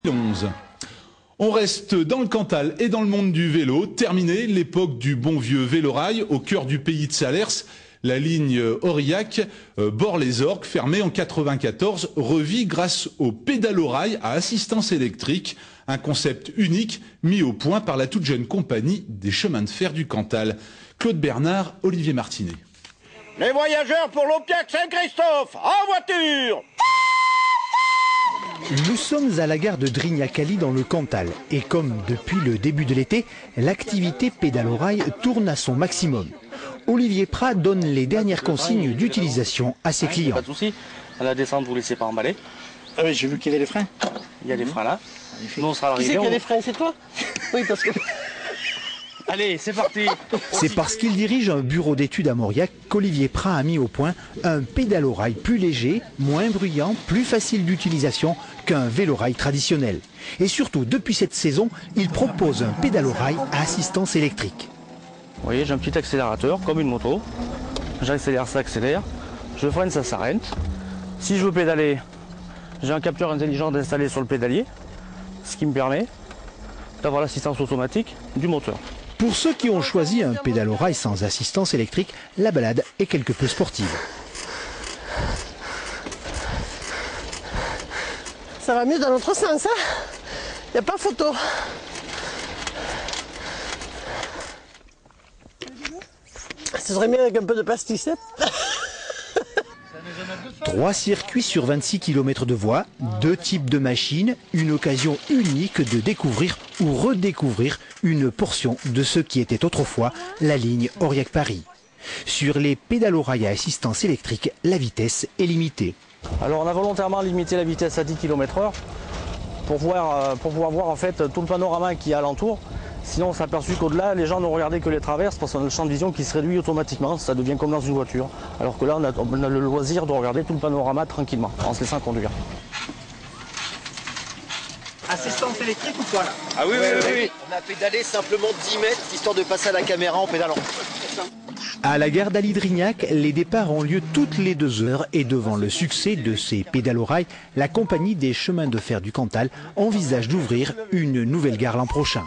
11. On reste dans le Cantal et dans le monde du vélo. Terminé l'époque du bon vieux vélorail au cœur du pays de Salers. La ligne Aurillac, Bord-les-Orgues, fermée en 94, revit grâce au pédalo-rail à assistance électrique. Un concept unique mis au point par la toute jeune compagnie des chemins de fer du Cantal. Claude Bernard, Olivier Martinet. Les voyageurs pour l'Opiac Saint-Christophe, en voiture! Nous sommes à la gare de Drignac-Cali dans le Cantal. Et comme depuis le début de l'été, l'activité pédalo-rail tourne à son maximum. Olivier Prat donne les dernières consignes d'utilisation à ses clients. Pas de souci. À la descente, vous ne laissez pas emballer. Ah oui, j'ai vu qu'il y avait les freins. Il y a les freins là. Nous, on sera à l'arrivée. Qui c'est qui a les freins? C'est toi? Oui, parce que... Allez, c'est parti. C'est parce qu'il dirige un bureau d'études à Mauriac qu'Olivier Prat a mis au point un pédalo-rail plus léger, moins bruyant, plus facile d'utilisation qu'un vélo-rail traditionnel. Et surtout, depuis cette saison, il propose un pédalo-rail à assistance électrique. Vous voyez, j'ai un petit accélérateur, comme une moto. J'accélère, ça accélère. Je freine, ça s'arrête. Si je veux pédaler, j'ai un capteur intelligent installé sur le pédalier, ce qui me permet d'avoir l'assistance automatique du moteur. Pour ceux qui ont choisi un pédalo-rail sans assistance électrique, la balade est quelque peu sportive. Ça va mieux dans l'autre sens, hein? Il n'y a pas photo. Ça serait mieux avec un peu de pastis, hein? 3 circuits sur 26 km de voie, 2 types de machines, une occasion unique de découvrir ou redécouvrir une portion de ce qui était autrefois la ligne Aurillac-Paris. Sur les pédalo-rails à assistance électrique, la vitesse est limitée. Alors on a volontairement limité la vitesse à 10 km/h pour pouvoir voir en fait tout le panorama qui est alentour. Sinon on s'est aperçu qu'au-delà, les gens ne regardaient que les traverses parce qu'on a le champ de vision qui se réduit automatiquement, ça devient comme dans une voiture. Alors que là, on a le loisir de regarder tout le panorama tranquillement, en se laissant conduire. Assistance électrique ou pas là? Ah oui, oui. On a pédalé simplement 10 mètres, histoire de passer à la caméra en pédalant. À la gare d'Ali-Drignac, les départs ont lieu toutes les 2 heures et devant le succès de ces pédalo-rails, la compagnie des chemins de fer du Cantal envisage d'ouvrir une nouvelle gare l'an prochain.